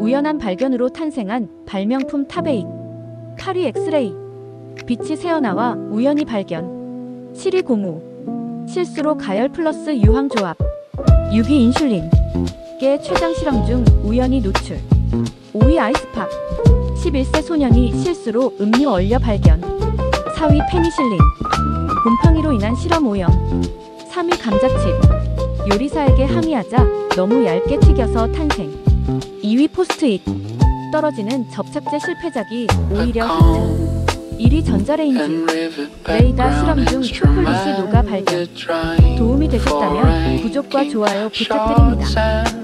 우연한 발견으로 탄생한 발명품 탑8. 8위 엑스레이. 빛이 새어나와 우연히 발견. 7위 고무. 실수로 가열 플러스 유황 조합. 6위 인슐린. 깨 췌장 실험 중 우연히 노출. 5위 아이스팝. 11세 소년이 실수로 음료 얼려 발견. 4위 페니실린. 곰팡이로 인한 실험 오염. 3위 감자칩. 요리사에게 항의하자 너무 얇게 튀겨서 탄생. 2위 포스트잇. 떨어지는 접착제 실패작이 오히려 히트. 1위 전자레인지. 레이더 실험 중 초콜릿이 녹아 발견. 도움이 되셨다면 구독과 좋아요 부탁드립니다.